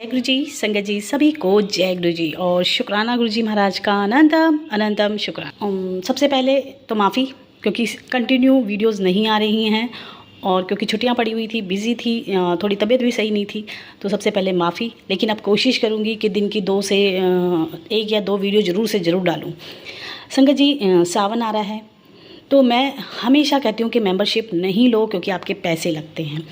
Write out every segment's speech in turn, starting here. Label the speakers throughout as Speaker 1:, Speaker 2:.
Speaker 1: जय गुरु जी, संगत जी सभी को जय गुरु जी और शुक्राना गुरु जी महाराज का अनंतम अनंतम शुक्राना। सबसे पहले तो माफ़ी, क्योंकि कंटिन्यू वीडियोस नहीं आ रही हैं और क्योंकि छुट्टियां पड़ी हुई थी, बिज़ी थी, थोड़ी तबीयत भी सही नहीं थी, तो सबसे पहले माफ़ी। लेकिन अब कोशिश करूँगी कि दिन की 2 से 1 या 2 वीडियो ज़रूर डालूँ। संगत जी, सावन आ रहा है तो मैं हमेशा कहती हूँ कि मेंबरशिप नहीं लो, क्योंकि आपके पैसे लगते हैं।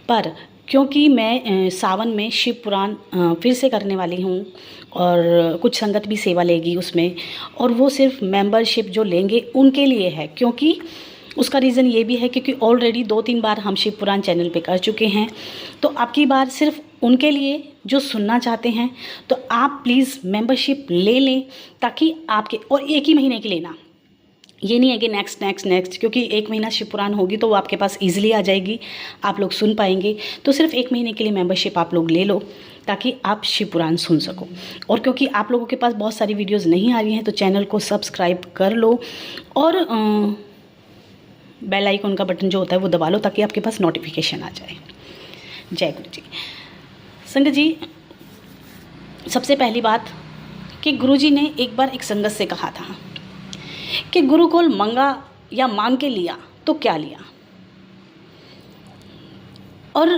Speaker 1: पर क्योंकि मैं सावन में शिव पुराण फिर से करने वाली हूँ और कुछ संगत भी सेवा लेगी उसमें, और वो सिर्फ मेंबरशिप जो लेंगे उनके लिए है। क्योंकि उसका रीज़न ये भी है क्योंकि ऑलरेडी 2-3 बार हम शिव पुराण चैनल पे कर चुके हैं, तो अब की बार सिर्फ उनके लिए जो सुनना चाहते हैं। तो आप प्लीज़ मेंबरशिप ले लें, ताकि आपके, और 1 ही महीने की लेना, ये नहीं है कि नेक्स्ट, क्योंकि 1 महीना शिव पुराण होगी तो वो आपके पास ईजिली आ जाएगी, आप लोग सुन पाएंगे। तो सिर्फ 1 महीने के लिए मेंबरशिप आप लोग ले लो, ताकि आप शिव पुराण सुन सको। और क्योंकि आप लोगों के पास बहुत सारी वीडियोस नहीं आ रही हैं, तो चैनल को सब्सक्राइब कर लो और बेल आइकन का बटन जो होता है वो दबा लो, ताकि आपके पास नोटिफिकेशन आ जाए। जय गुरु जी। संगत जी, सबसे पहली बात कि गुरु जी ने एक बार एक संगत से कहा था कि गुरु को मंगा या मांग के लिया तो क्या लिया। और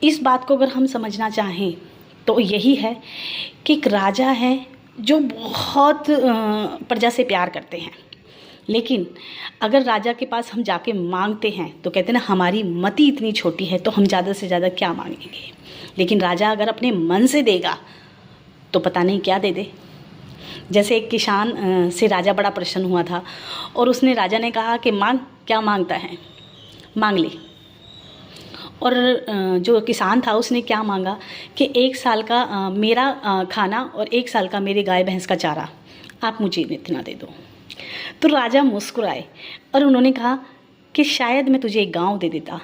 Speaker 1: इस बात को अगर हम समझना चाहें तो यही है कि एक राजा है जो बहुत प्रजा से प्यार करते हैं, लेकिन अगर राजा के पास हम जाके मांगते हैं तो कहते हैं ना, हमारी मति इतनी छोटी है तो हम ज़्यादा से ज़्यादा क्या मांगेंगे। लेकिन राजा अगर अपने मन से देगा तो पता नहीं क्या दे दे। जैसे एक किसान से राजा बड़ा प्रसन्न हुआ था और उसने, राजा ने कहा कि मांग, क्या मांगता है, मांग ले। और जो किसान था उसने क्या मांगा कि 1 साल का मेरा खाना और 1 साल का मेरे गाय भैंस का चारा आप मुझे इतना दे दो। तो राजा मुस्कुराए और उन्होंने कहा कि शायद मैं तुझे एक गांव दे देता,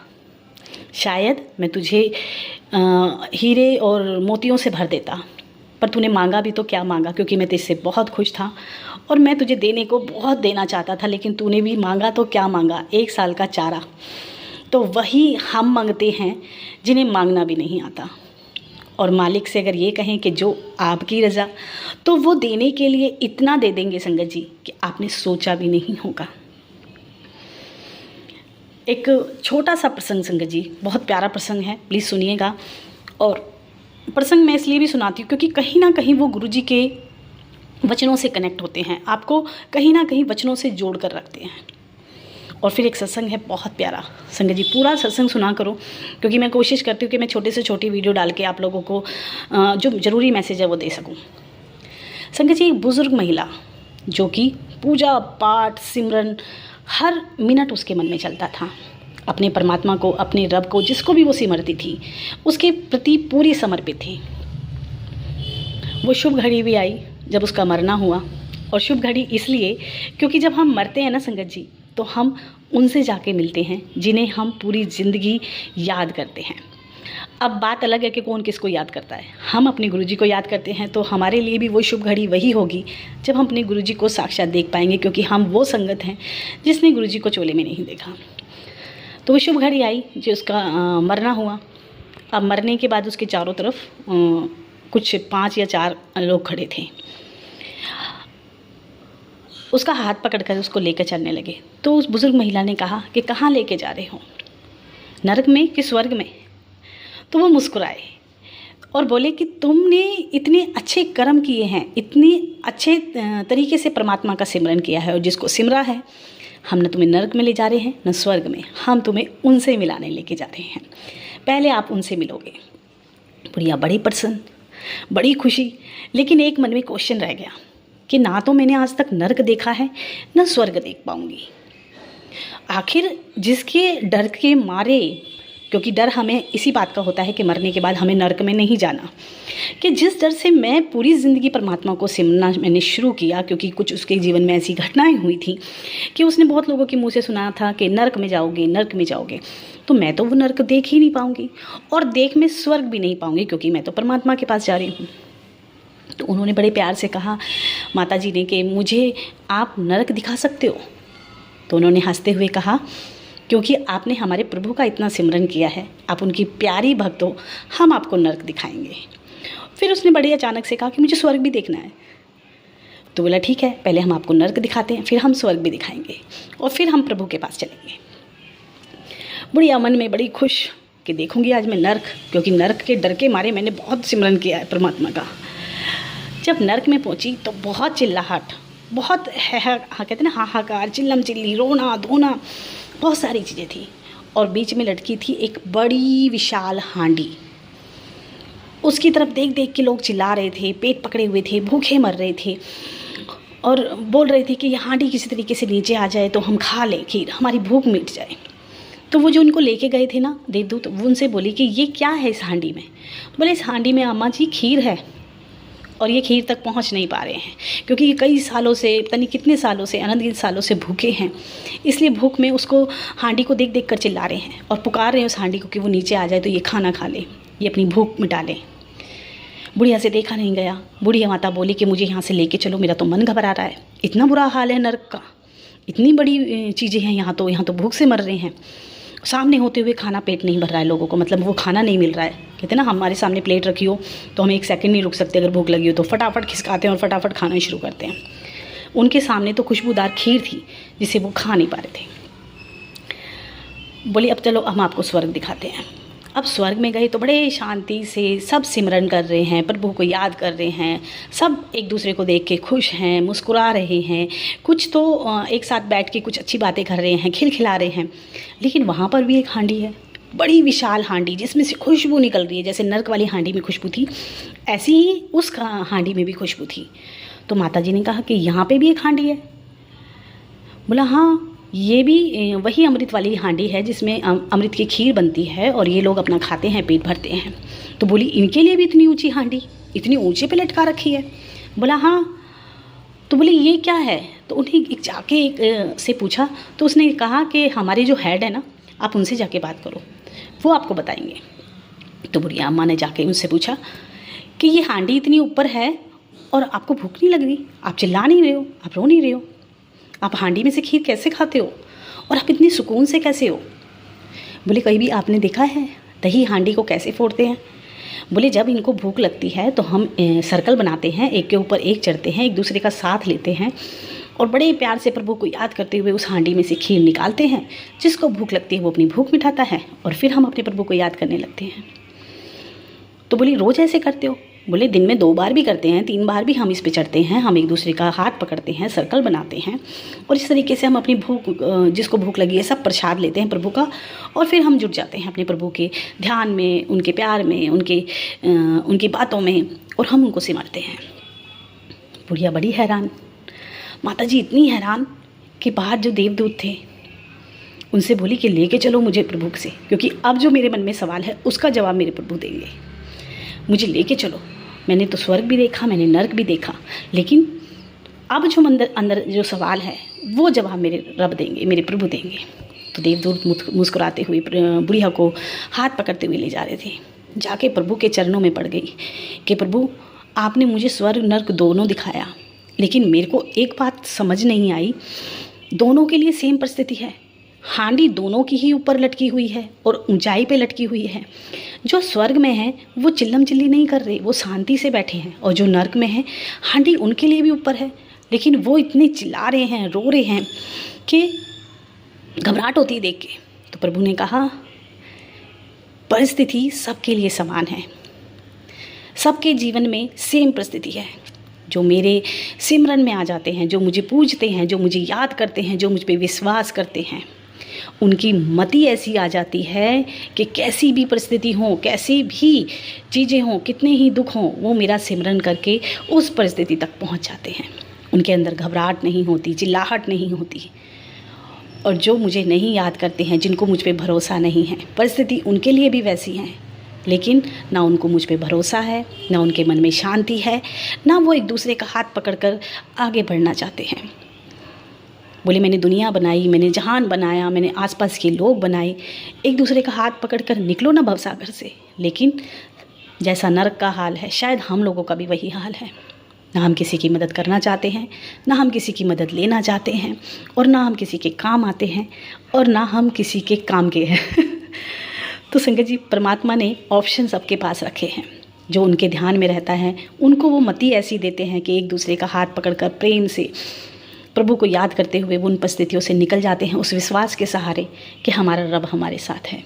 Speaker 1: शायद मैं तुझे हीरे और मोतियों से भर देता, पर तूने मांगा भी तो क्या मांगा, क्योंकि मैं तेरे से बहुत खुश था और मैं तुझे देने को बहुत देना चाहता था, लेकिन तूने भी मांगा तो क्या मांगा, 1 साल का चारा। तो वही हम मांगते हैं जिन्हें मांगना भी नहीं आता। और मालिक से अगर ये कहें कि जो आपकी रज़ा, तो वो देने के लिए इतना दे देंगे संगत जी कि आपने सोचा भी नहीं होगा। एक छोटा सा प्रसंग संगत जी, बहुत प्यारा प्रसंग है, प्लीज़ सुनिएगा। और प्रसंग मैं इसलिए भी सुनाती हूँ क्योंकि कहीं ना कहीं वो गुरुजी के वचनों से कनेक्ट होते हैं, आपको कहीं ना कहीं वचनों से जोड़ कर रखते हैं। और फिर एक सत्संग है बहुत प्यारा, संगत जी पूरा सत्संग सुना करो, क्योंकि मैं कोशिश करती हूँ कि मैं छोटे से छोटी वीडियो डाल के आप लोगों को जो ज़रूरी मैसेज है वो दे सकूँ। संगत जी, एक बुज़ुर्ग महिला जो कि पूजा पाठ सिमरन हर मिनट उसके मन में चलता था, अपने परमात्मा को, अपने रब को, जिसको भी वो सिमरती थी, उसके प्रति पूरी समर्पित थी। वो शुभ घड़ी भी आई जब उसका मरना हुआ। और शुभ घड़ी इसलिए क्योंकि जब हम मरते हैं ना संगत जी, तो हम उनसे जाके मिलते हैं जिन्हें हम पूरी ज़िंदगी याद करते हैं। अब बात अलग है कि कौन किसको याद करता है। हम अपने गुरुजी को याद करते हैं, तो हमारे लिए भी वो शुभ घड़ी वही होगी जब हम अपने गुरुजी को साक्षात देख पाएंगे, क्योंकि हम वो संगत हैं जिसने गुरुजी को चोले में नहीं देखा। तो वो शुभ घड़ी आई जो उसका मरना हुआ। अब मरने के बाद उसके चारों तरफ कुछ 5 या 4 लोग खड़े थे, उसका हाथ पकड़कर उसको लेकर चलने लगे। तो उस बुज़ुर्ग महिला ने कहा कि कहाँ लेके जा रहे हो, नरक में कि स्वर्ग में। तो वो मुस्कुराए और बोले कि तुमने इतने अच्छे कर्म किए हैं, इतने अच्छे तरीके से परमात्मा का सिमरन किया है, और जिसको सिमरा है, हम न तुम्हें नरक में ले जा रहे हैं न स्वर्ग में, हम तुम्हें उनसे मिलाने लेके जा रहे हैं। पहले आप उनसे मिलोगे। बुढ़िया बड़ी प्रसन्न, बड़ी खुशी, लेकिन एक मन में क्वेश्चन रह गया कि ना तो मैंने आज तक नरक देखा है न स्वर्ग देख पाऊंगी। आखिर जिसके डर के मारे, क्योंकि डर हमें इसी बात का होता है कि मरने के बाद हमें नरक में नहीं जाना, कि जिस डर से मैं पूरी ज़िंदगी परमात्मा को सिमरना मैंने शुरू किया, क्योंकि कुछ उसके जीवन में ऐसी घटनाएं हुई थी कि उसने बहुत लोगों के मुंह से सुना था कि नरक में जाओगे, नरक में जाओगे। तो मैं तो वो नरक देख ही नहीं पाऊँगी, और देख में स्वर्ग भी नहीं पाऊँगी, क्योंकि मैं तो परमात्मा के पास जा रही हूँ। तो उन्होंने बड़े प्यार से कहा माता जी ने कि मुझे आप नरक दिखा सकते हो। तो उन्होंने हंसते हुए कहा, क्योंकि आपने हमारे प्रभु का इतना सिमरन किया है, आप उनकी प्यारी भक्त हो, हम आपको नरक दिखाएंगे। फिर उसने बड़े अचानक से कहा कि मुझे स्वर्ग भी देखना है। तो बोला ठीक है, पहले हम आपको नर्क दिखाते हैं, फिर हम स्वर्ग भी दिखाएंगे और फिर हम प्रभु के पास चलेंगे। बुढ़िया मन में बड़ी खुश कि देखूंगी आज मैं नर्क, क्योंकि नर्क के डर के मारे मैंने बहुत सिमरन किया है परमात्मा का। जब नर्क में पहुंची तो बहुत चिल्लाहट, बहुत कहते हैं ना हाहाकार, चिल्लम चिल्ली, रोना धोना, बहुत सारी चीज़ें थी। और बीच में लटकी थी एक बड़ी विशाल हांडी। उसकी तरफ देख देख के लोग चिल्ला रहे थे, पेट पकड़े हुए थे, भूखे मर रहे थे और बोल रहे थे कि ये हांडी किसी तरीके से नीचे आ जाए तो हम खा लें खीर, हमारी भूख मिट जाए। तो वो जो उनको लेके गए थे ना देवदूत, वो उनसे बोली कि ये क्या है इस हांडी में। बोले इस हांडी में अम्मा जी खीर है और ये खीर तक पहुंच नहीं पा रहे हैं, क्योंकि ये कई सालों से, पता नहीं कितने सालों से, अनंत सालों से भूखे हैं। इसलिए भूख में उसको हांडी को देख देख कर चिल्ला रहे हैं और पुकार रहे हैं उस हांडी को कि वो नीचे आ जाए तो ये खाना खा ले, ये अपनी भूख मिटा लें। बुढ़िया से देखा नहीं गया। बुढ़िया माता बोली कि मुझे यहाँ से लेके चलो, मेरा तो मन घबरा रहा है, इतना बुरा हाल है नर्क का, इतनी बड़ी चीज़ें हैं यहाँ तो भूख से मर रहे हैं। सामने होते हुए खाना पेट नहीं भर रहा है लोगों को, मतलब वो खाना नहीं मिल रहा है। कहते ना हमारे सामने प्लेट रखी हो तो हम एक सेकंड नहीं रुक सकते, अगर भूख लगी हो तो फटाफट खिसकाते हैं और फटाफट खाना शुरू करते हैं। उनके सामने तो खुशबूदार खीर थी जिसे वो खा नहीं पा रहे थे। बोली अब चलो हम आपको स्वर्ग दिखाते हैं। अब स्वर्ग में गए तो बड़े शांति से सब सिमरन कर रहे हैं, प्रभु को याद कर रहे हैं, सब एक दूसरे को देख के खुश हैं, मुस्कुरा रहे हैं, कुछ तो एक साथ बैठ के कुछ अच्छी बातें कर रहे हैं, खिलखिला रहे हैं। लेकिन वहाँ पर भी एक हांडी है, बड़ी विशाल हांडी जिसमें से खुशबू निकल रही है। जैसे नर्क वाली हांडी में खुशबू थी, ऐसी ही उस हांडी में भी खुशबू थी। तो माता जी ने कहा कि यहाँ पे भी एक हांडी है। बोला हाँ, ये भी वही अमृत वाली हांडी है जिसमें अमृत की खीर बनती है और ये लोग अपना खाते हैं, पेट भरते हैं। तो बोली इनके लिए भी इतनी ऊंची हांडी, इतनी ऊंचे पे लटका रखी है। बोला हाँ। तो बोली ये क्या है। तो उन्हें जाके एक से पूछा तो उसने कहा कि हमारे जो हेड है ना, आप उनसे जाके बात करो, वो आपको बताएंगे। तो बुढ़िया अम्मा ने जाके उनसे पूछा कि ये हांडी इतनी ऊपर है और आपको भूख नहीं लग रही, आप चिल्ला नहीं रहे हो, आप रो नहीं रहे हो, आप हांडी में से खीर कैसे खाते हो और आप इतनी सुकून से कैसे हो। बोले कहीं भी आपने देखा है दही हांडी को कैसे फोड़ते हैं। बोले जब इनको भूख लगती है तो हम सर्कल बनाते हैं, एक के ऊपर एक चढ़ते हैं, एक दूसरे का साथ लेते हैं और बड़े प्यार से प्रभु को याद करते हुए उस हांडी में से खीर निकालते हैं। जिसको भूख लगती है वो अपनी भूख मिटाता है और फिर हम अपने प्रभु को याद करने लगते हैं। तो बोली रोज़ ऐसे करते हो। बोले दिन में 2 बार भी करते हैं, 3 बार भी हम इस पे चढ़ते हैं, हम एक दूसरे का हाथ पकड़ते हैं, सर्कल बनाते हैं और इस तरीके से हम अपनी भूख, जिसको भूख लगी है, सब प्रसाद लेते हैं प्रभु का और फिर हम जुट जाते हैं अपने प्रभु के ध्यान में, उनके प्यार में, उनकी बातों में और हम उनको सिमरते हैं। बुढ़िया बड़ी हैरान, माता जी इतनी हैरान कि बाहर जो देवदूत थे उनसे बोली कि लेके चलो मुझे प्रभु से, क्योंकि अब जो मेरे मन में सवाल है उसका जवाब मेरे प्रभु देंगे, मुझे लेके चलो। मैंने तो स्वर्ग भी देखा, मैंने नर्क भी देखा, लेकिन अब जो अंदर जो सवाल है वो जवाब मेरे रब देंगे, मेरे प्रभु देंगे। तो देवदूत मुस्कुराते हुए बुढ़िया को हाथ पकड़ते हुए ले जा रहे थे। जाके प्रभु के चरणों में पड़ गई कि प्रभु आपने मुझे स्वर्ग नर्क दोनों दिखाया, लेकिन मेरे को एक बात समझ नहीं आई, दोनों के लिए सेम परिस्थिति है, हांडी दोनों की ही ऊपर लटकी हुई है और ऊंचाई पे लटकी हुई है। जो स्वर्ग में है वो चिल्लम चिल्ली नहीं कर रहे, वो शांति से बैठे हैं, और जो नर्क में है हांडी उनके लिए भी ऊपर है, लेकिन वो इतने चिल्ला रहे हैं, रो रहे हैं कि घबराहट होती है देख के। तो प्रभु ने कहा परिस्थिति सबके लिए समान है, सबके जीवन में सेम परिस्थिति है। जो मेरे सिमरन में आ जाते हैं, जो मुझे पूजते हैं, जो मुझे याद करते हैं, जो मुझ पे विश्वास करते हैं, उनकी मति ऐसी आ जाती है कि कैसी भी परिस्थिति हो, कैसी भी चीज़ें हों, कितने ही दुख हों, वो मेरा सिमरन करके उस परिस्थिति तक पहुंच जाते हैं। उनके अंदर घबराहट नहीं होती, चिल्लाहट नहीं होती। और जो मुझे नहीं याद करते हैं, जिनको मुझ पे भरोसा नहीं है, परिस्थिति उनके लिए भी वैसी हैं, लेकिन ना उनको मुझ पे भरोसा है, ना उनके मन में शांति है, ना वो एक दूसरे का हाथ पकड़कर आगे बढ़ना चाहते हैं। बोले मैंने दुनिया बनाई, मैंने जहान बनाया, मैंने आसपास के लोग बनाए, एक दूसरे का हाथ पकड़कर निकलो ना भवसागर से। लेकिन जैसा नरक का हाल है, शायद हम लोगों का भी वही हाल है। ना हम किसी की मदद करना चाहते हैं, ना हम किसी की मदद लेना चाहते हैं, और ना हम किसी के काम आते हैं, और ना हम किसी के काम के हैं। तो संगत जी, परमात्मा ने ऑप्शन सबके पास रखे हैं। जो उनके ध्यान में रहता है, उनको वो मति ऐसी देते हैं कि एक दूसरे का हाथ पकड़कर प्रेम से प्रभु को याद करते हुए वो उन परिस्थितियों से निकल जाते हैं, उस विश्वास के सहारे कि हमारा रब हमारे साथ है।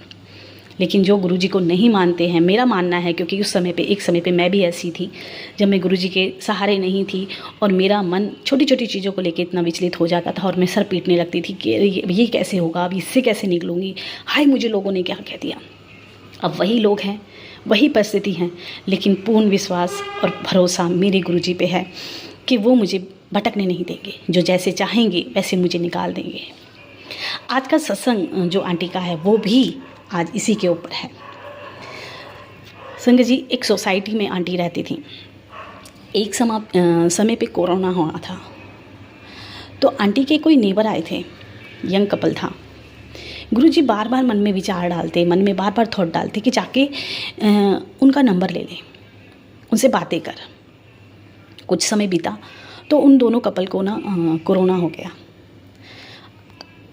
Speaker 1: लेकिन जो गुरुजी को नहीं मानते हैं, मेरा मानना है, क्योंकि उस समय पे, एक समय पे मैं भी ऐसी थी जब मैं गुरुजी के सहारे नहीं थी और मेरा मन छोटी छोटी चीज़ों को लेकर इतना विचलित हो जाता था और मैं सर पीटने लगती थी कि ये कैसे होगा, अब इससे कैसे निकलूँगी, हाय मुझे लोगों ने क्या कह दिया। अब वही लोग हैं, वही परिस्थिति हैं, लेकिन पूर्ण विश्वास और भरोसा मेरे गुरुजी पे है कि वो मुझे भटकने नहीं देंगे, जो जैसे चाहेंगे वैसे मुझे निकाल देंगे। आज का सत्संग जो आंटी का है वो भी आज इसी के ऊपर है। संगत जी, एक सोसाइटी में आंटी रहती थी। एक समय पे कोरोना हुआ था, तो आंटी के कोई नेबर आए थे, यंग कपल था। गुरुजी बार बार मन में विचार डालते, मन में बार बार थॉट डालते कि जाके उनका नंबर ले लें, उनसे बातें कर। कुछ समय बीता तो उन दोनों कपल को ना कोरोना हो गया।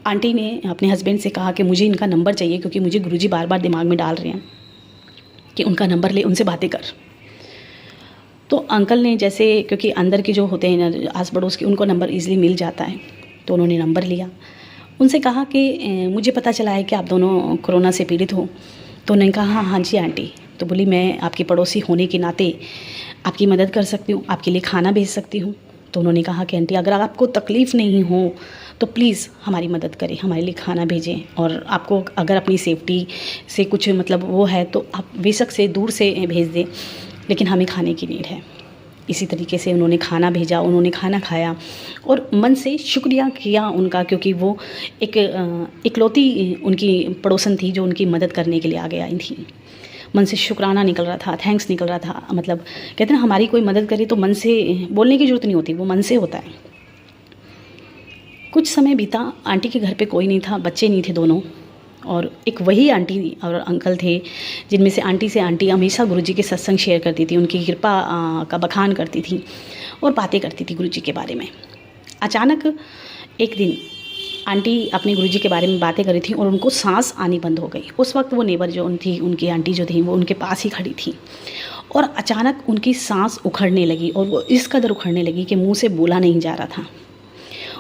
Speaker 1: आंटी ने अपने हस्बैंड से कहा कि मुझे इनका नंबर चाहिए, क्योंकि मुझे गुरुजी बार बार दिमाग में डाल रहे हैं कि उनका नंबर ले, उनसे बातें कर। तो अंकल ने जैसे, क्योंकि अंदर के जो होते हैं ना आस पड़ोस के, उनको नंबर ईज़िली मिल जाता है, तो उन्होंने नंबर लिया। उनसे कहा कि मुझे पता चला है कि आप दोनों कोरोना से पीड़ित हो। तो उन्होंने कहा हाँ जी आंटी। तो बोली मैं आपकी पड़ोसी होने के नाते आपकी मदद कर सकती हूँ, आपके लिए खाना भेज सकती हूँ। तो उन्होंने कहा कि आंटी अगर आपको तकलीफ़ नहीं हो तो प्लीज़ हमारी मदद करें, हमारे लिए खाना भेजें, और आपको अगर अपनी सेफ्टी से कुछ मतलब वो है तो आप बेशक से दूर से भेज दें, लेकिन हमें खाने की नीड है। इसी तरीके से उन्होंने खाना भेजा, उन्होंने खाना खाया और मन से शुक्रिया किया उनका, क्योंकि वो एक इकलौती उनकी पड़ोसन थी जो उनकी मदद करने के लिए आगे आई थी। मन से शुक्राना निकल रहा था, थैंक्स निकल रहा था। मतलब कहते हैं ना, हमारी कोई मदद करे तो मन से बोलने की ज़रूरत नहीं होती, वो मन से होता है। कुछ समय बीता, आंटी के घर पे कोई नहीं था, बच्चे नहीं थे दोनों, और एक वही आंटी और अंकल थे जिनमें से आंटी हमेशा गुरुजी के सत्संग शेयर करती थी, उनकी कृपा का बखान करती थी और बातें करती थी गुरुजी के बारे में। अचानक एक दिन आंटी अपने गुरुजी के बारे में बातें कर रही थी और उनको सांस आनी बंद हो गई। उस वक्त वो नेबर जो थी, उनकी आंटी जो थी, वो उनके पास ही खड़ी थी और अचानक उनकी सांस उखड़ने लगी, और वो इस कदर उखड़ने लगी कि मुंह से बोला नहीं जा रहा था।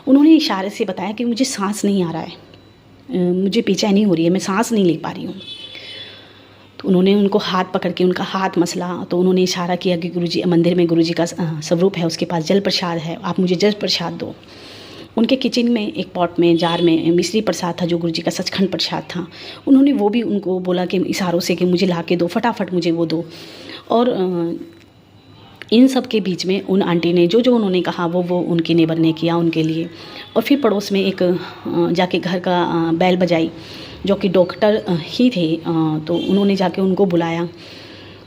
Speaker 1: उन्होंने इशारे से बताया कि मुझे सांस नहीं आ रहा है, मुझे बेचैनी हो रही है, मैं सांस नहीं ले पा रही हूँ। तो उन्होंने उनको हाथ पकड़ के उनका हाथ मसला, तो उन्होंने इशारा किया कि गुरुजी, मंदिर में गुरुजी का स्वरूप है, उसके पास जल प्रसाद है, आप मुझे जल प्रसाद दो। उनके किचन में एक पॉट में, जार में मिश्री प्रसाद था जो गुरुजी का सचखंड प्रसाद था। उन्होंने वो भी उनको बोला कि इशारों से कि मुझे ला के दो, फटाफट मुझे वो दो। और इन सब के बीच में उन आंटी ने जो जो उन्होंने कहा वो उनके नेबर ने किया उनके लिए। और फिर पड़ोस में एक जाके घर का बैल बजाई, जो कि डॉक्टर ही थे, तो उन्होंने जाके उनको बुलाया।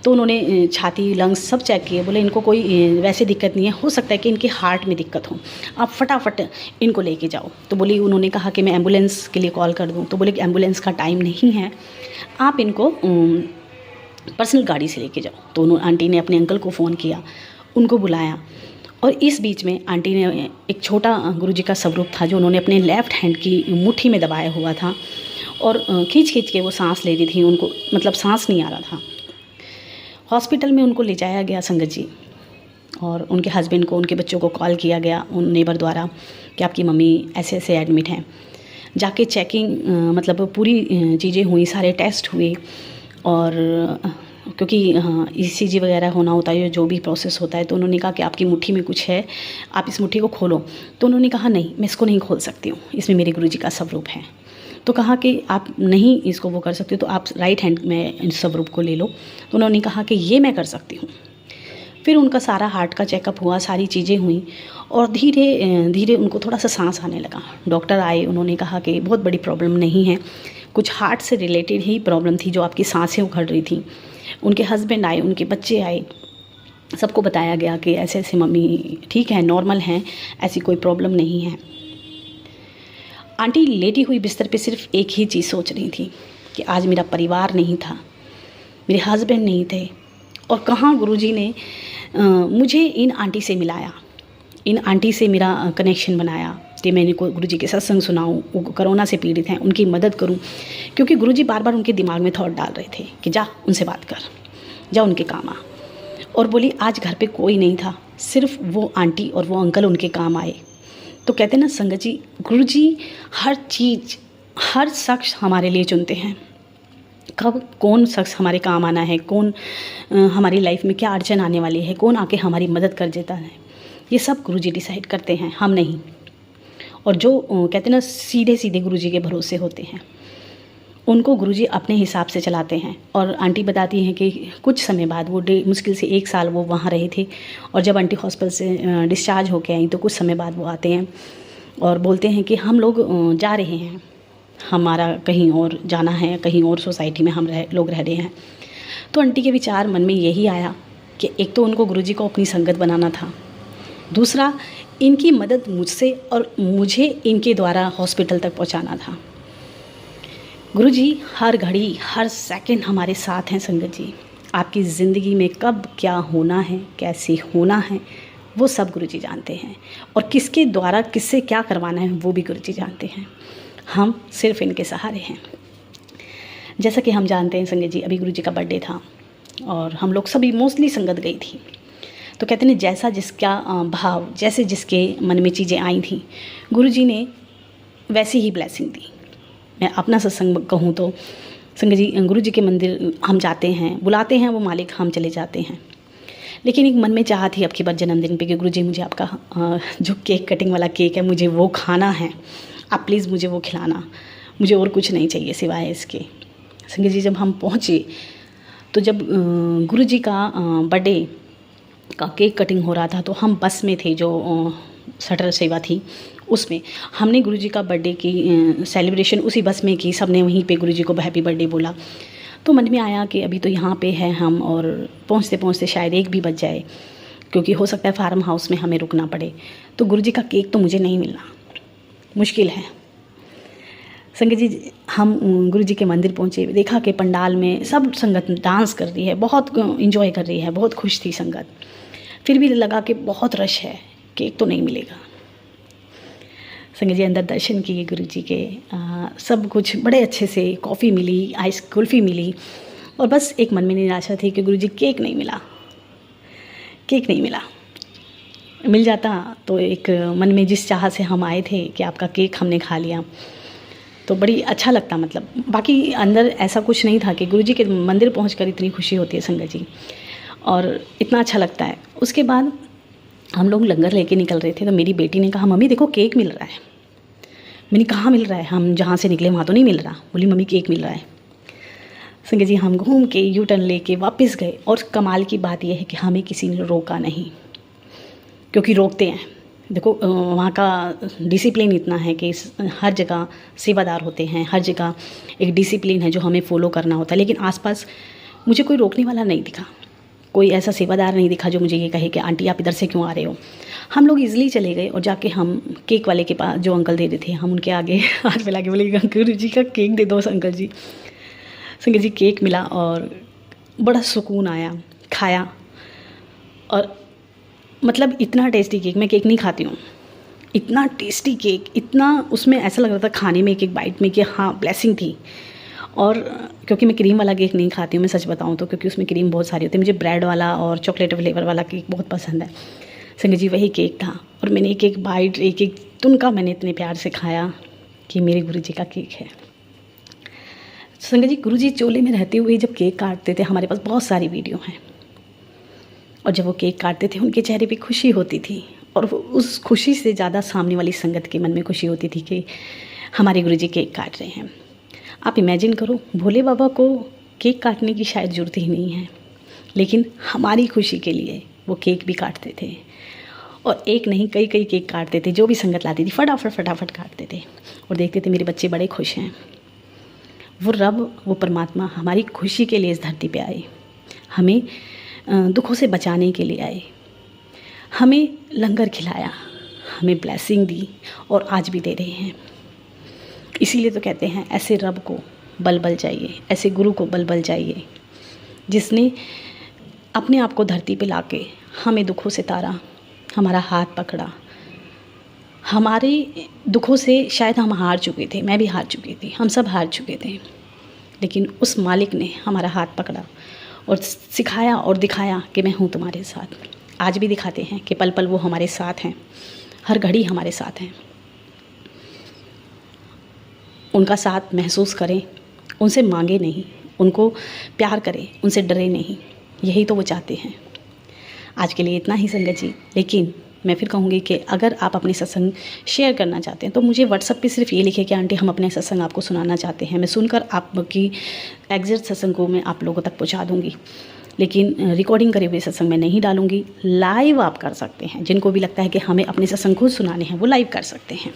Speaker 1: तो उन्होंने छाती, लंग्स सब चेक किए, बोले इनको कोई वैसे दिक्कत नहीं है, हो सकता है कि इनके हार्ट में दिक्कत हो, आप फटाफट इनको लेके जाओ। तो बोली, उन्होंने कहा कि मैं एम्बुलेंस के लिए कॉल कर दूं। तो बोले कि एम्बुलेंस का टाइम नहीं है, आप इनको पर्सनल गाड़ी से लेके जाओ। तो आंटी ने अपने अंकल को फ़ोन किया, उनको बुलाया। और इस बीच में आंटी ने एक छोटा गुरुजी का स्वरूप था जो उन्होंने अपने लेफ़्ट हैंड की मुट्ठी में दबाया हुआ था, और खींच खींच के वो सांस ले रही थी, उनको मतलब सांस नहीं आ रहा था। हॉस्पिटल में उनको ले जाया गया संगत जी, और उनके हस्बैंड को, उनके बच्चों को कॉल किया गया उन नेबर द्वारा कि आपकी मम्मी ऐसे ऐसे एडमिट हैं। जाके चेकिंग मतलब पूरी चीज़ें हुई, सारे टेस्ट हुए, और क्योंकि ECG वगैरह होना होता है, जो भी प्रोसेस होता है, तो उन्होंने कहा कि आपकी मुट्ठी में कुछ है, आप इस मुट्ठी को खोलो। तो उन्होंने कहा नहीं, मैं इसको नहीं खोल सकती हूँ, इसमें मेरे गुरुजी का स्वरूप है। तो कहा कि आप नहीं इसको वो कर सकते, तो आप राइट हैंड में इस स्वरूप को ले लो। तो उन्होंने कहा कि ये मैं कर सकती हूँ। फिर उनका सारा हार्ट का चेकअप हुआ, सारी चीज़ें हुई, और धीरे धीरे उनको थोड़ा सा सांस आने लगा। डॉक्टर आए, उन्होंने कहा कि बहुत बड़ी प्रॉब्लम नहीं है, कुछ हार्ट से रिलेटेड ही प्रॉब्लम थी जो आपकी सांसें उखड़ रही थी। उनके हस्बैंड आए, उनके बच्चे आए, सबको बताया गया कि ऐसे ऐसे मम्मी ठीक है, नॉर्मल हैं, ऐसी कोई प्रॉब्लम नहीं है। आंटी लेटी हुई बिस्तर पे सिर्फ एक ही चीज़ सोच रही थी कि आज मेरा परिवार नहीं था, मेरे हस्बैंड नहीं थे, और कहाँ गुरुजी ने मुझे इन आंटी से मिलाया, इन आंटी से मेरा कनेक्शन बनाया कि मैंने को गुरुजी के सत्संग सुनाऊं, वो कोरोना से पीड़ित हैं, उनकी मदद करूं। क्योंकि गुरुजी बार बार उनके दिमाग में थॉट डाल रहे थे कि जा उनसे बात कर, जा उनके काम आ। और बोली आज घर पे कोई नहीं था, सिर्फ वो आंटी और वो अंकल उनके काम आए। तो कहते हैं ना संगत जी, गुरु जी हर चीज़, हर शख्स हमारे लिए चुनते हैं। कब कौन शख्स हमारे काम आना है, कौन हमारी लाइफ में क्या अड़चन आने वाली है, कौन आके हमारी मदद कर देता है, ये सब गुरु जी डिसाइड करते हैं, हम नहीं। और जो कहते हैं ना सीधे सीधे गुरु जी के भरोसे होते हैं, उनको गुरुजी अपने हिसाब से चलाते हैं। और आंटी बताती हैं कि कुछ समय बाद वो मुश्किल से 1 साल वो वहाँ रहे थे, और जब आंटी हॉस्पिटल से डिस्चार्ज होके आई तो कुछ समय बाद वो आते हैं और बोलते हैं कि हम लोग जा रहे हैं, हमारा कहीं और जाना है, कहीं और सोसाइटी में हम लोग रह रहे हैं। तो आंटी के विचार मन में यही आया कि एक तो उनको गुरुजी को अपनी संगत बनाना था, दूसरा इनकी मदद मुझसे और मुझे इनके द्वारा हॉस्पिटल तक पहुँचाना था। गुरुजी हर घड़ी हर सेकंड हमारे साथ हैं संगत जी। आपकी ज़िंदगी में कब क्या होना है, कैसे होना है, वो सब गुरुजी जानते हैं, और किसके द्वारा किससे क्या करवाना है वो भी गुरुजी जानते हैं। हम सिर्फ इनके सहारे हैं। जैसा कि हम जानते हैं संगत जी, अभी गुरुजी का बर्थडे था और हम लोग सभी मोस्टली संगत गई थी। तो कहते हैं जैसा जिसका भाव, जैसे जिसके मन में चीज़ें आई थी, गुरुजी ने वैसी ही ब्लेसिंग दी। मैं अपना सत्संग कहूँ तो संगत जी, गुरु जी के मंदिर हम जाते हैं, बुलाते हैं वो मालिक, हम चले जाते हैं। लेकिन एक मन में चाह थी अब की बार जन्मदिन पे कि गुरु जी मुझे आपका जो केक कटिंग वाला केक है मुझे वो खाना है, आप प्लीज़ मुझे वो खिलाना, मुझे और कुछ नहीं चाहिए सिवाय इसके। संगत जी जब हम पहुँचे तो जब गुरु जी का बर्थडे का केक कटिंग हो रहा था तो हम बस में थे, जो शटर सेवा थी उसमें हमने गुरुजी का बर्थडे की सेलिब्रेशन उसी बस में की। सबने वहीं पे गुरुजी को हैप्पी बर्थडे बोला। तो मन में आया कि अभी तो यहाँ पे है हम, और पहुँचते पहुँचते शायद 1 भी बज जाए, क्योंकि हो सकता है फार्म हाउस में हमें रुकना पड़े। तो गुरुजी का केक तो मुझे नहीं मिलना, मुश्किल है। संगत जी हम गुरुजी के मंदिर पहुँचे, देखा कि पंडाल में सब संगत डांस कर रही है, बहुत इंजॉय कर रही है, बहुत खुश थी संगत। फिर भी लगा कि बहुत रश है, केक तो नहीं मिलेगा। संगत जी अंदर दर्शन किए गुरुजी के, सब कुछ बड़े अच्छे से, कॉफ़ी मिली, आइस कुल्फ़ी मिली, और बस एक मन में निराशा थी कि गुरुजी केक नहीं मिला, केक नहीं मिला। मिल जाता तो एक मन में जिस चाह से हम आए थे कि आपका केक हमने खा लिया तो बड़ी अच्छा लगता। मतलब बाकी अंदर ऐसा कुछ नहीं था कि गुरुजी के मंदिर पहुंचकर इतनी खुशी होती है संगत जी, और इतना अच्छा लगता है। उसके बाद हम लोग लंगर लेके निकल रहे थे तो मेरी बेटी ने कहा मम्मी देखो केक मिल रहा है। मैंने कहाँ मिल रहा है, हम जहाँ से निकले वहाँ तो नहीं मिल रहा। बोली मम्मी केक मिल रहा है। संगत जी हम घूम के यू टर्न लेके वापस गए, और कमाल की बात यह है कि हमें किसी ने रोका नहीं, क्योंकि रोकते हैं। देखो वहाँ का डिसिप्लिन इतना है कि हर जगह सेवादार होते हैं, हर जगह एक डिसिप्लिन है जो हमें फॉलो करना होता है। लेकिन आसपास मुझे कोई रोकने वाला नहीं दिखा, कोई ऐसा सेवादार नहीं दिखा जो मुझे ये कहे कि आंटी आप इधर से क्यों आ रहे हो। हम लोग इजीली चले गए, और जाके हम केक वाले के पास, जो अंकल दे रहे थे, हम उनके आगे हाथ फैला के बोले गुरु जी का केक दे दो अंकल जी। संगत जी केक मिला और बड़ा सुकून आया, खाया, और मतलब इतना टेस्टी केक, मैं केक नहीं खाती हूँ, इतना टेस्टी केक, इतना उसमें ऐसा लग रहा था खाने में एक एक बाइट में कि हाँ ब्लेसिंग थी। और क्योंकि मैं क्रीम वाला केक नहीं खाती हूँ, मैं सच बताऊँ तो, क्योंकि उसमें क्रीम बहुत सारी होती है। मुझे ब्रेड वाला और चॉकलेट फ्लेवर वाला केक बहुत पसंद है। संगत जी वही केक था, और मैंने एक एक बाइट, एक एक तुनका मैंने इतने प्यार से खाया कि मेरे गुरुजी का केक है। संगत जी गुरुजी चोले में रहते हुए जब केक काटते थे, हमारे पास बहुत सारी वीडियो हैं, और जब वो केक काटते थे उनके चेहरे पे खुशी होती थी, और उस खुशी से ज़्यादा सामने वाली संगत के मन में खुशी होती थी कि हमारे गुरुजी केक काट रहे हैं। आप इमेजिन करो, भोले बाबा को केक काटने की शायद ज़रूरत ही नहीं है, लेकिन हमारी खुशी के लिए वो केक भी काटते थे, और एक नहीं कई कई केक काटते थे। जो भी संगत लाती थी फटाफट काटते थे, और देखते थे मेरे बच्चे बड़े खुश हैं। वो रब, वो परमात्मा हमारी खुशी के लिए इस धरती पे आए, हमें दुखों से बचाने के लिए आए, हमें लंगर खिलाया, हमें ब्लेसिंग दी, और आज भी दे रहे हैं। इसीलिए तो कहते हैं ऐसे रब को बल बल चाहिए, ऐसे गुरु को बल बल चाहिए, जिसने अपने आप को धरती पे लाके हमें दुखों से तारा, हमारा हाथ पकड़ा। हमारे दुखों से शायद हम हार चुके थे, मैं भी हार चुकी थी, हम सब हार चुके थे, लेकिन उस मालिक ने हमारा हाथ पकड़ा, और सिखाया और दिखाया कि मैं हूँ तुम्हारे साथ। आज भी दिखाते हैं कि पल पल वो हमारे साथ हैं, हर घड़ी हमारे साथ हैं। उनका साथ महसूस करें, उनसे मांगे नहीं, उनको प्यार करें, उनसे डरे नहीं, यही तो वो चाहते हैं। आज के लिए इतना ही संगत जी। लेकिन मैं फिर कहूँगी कि अगर आप अपने सत्संग शेयर करना चाहते हैं तो मुझे व्हाट्सएप पे सिर्फ ये लिखें कि आंटी हम अपने सत्संग आपको सुनाना चाहते हैं। मैं सुनकर आपकी एग्जैक्ट सत्संग को मैं आप लोगों तक पहुँचा दूँगी, लेकिन रिकॉर्डिंग करे हुए सत्संग में नहीं डालूँगी। लाइव आप कर सकते हैं, जिनको भी लगता है कि हमें अपने सत्संग खुद सुनाने हैं वो लाइव कर सकते हैं।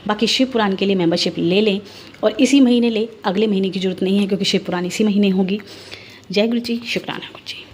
Speaker 1: बाकी शिव पुराण के लिए मेंबरशिप ले लें और इसी महीने ले, अगले महीने की ज़रूरत नहीं है क्योंकि शिव पुराण इसी महीने होगी। जय गुरु जी, शुक्राना गुरु जी।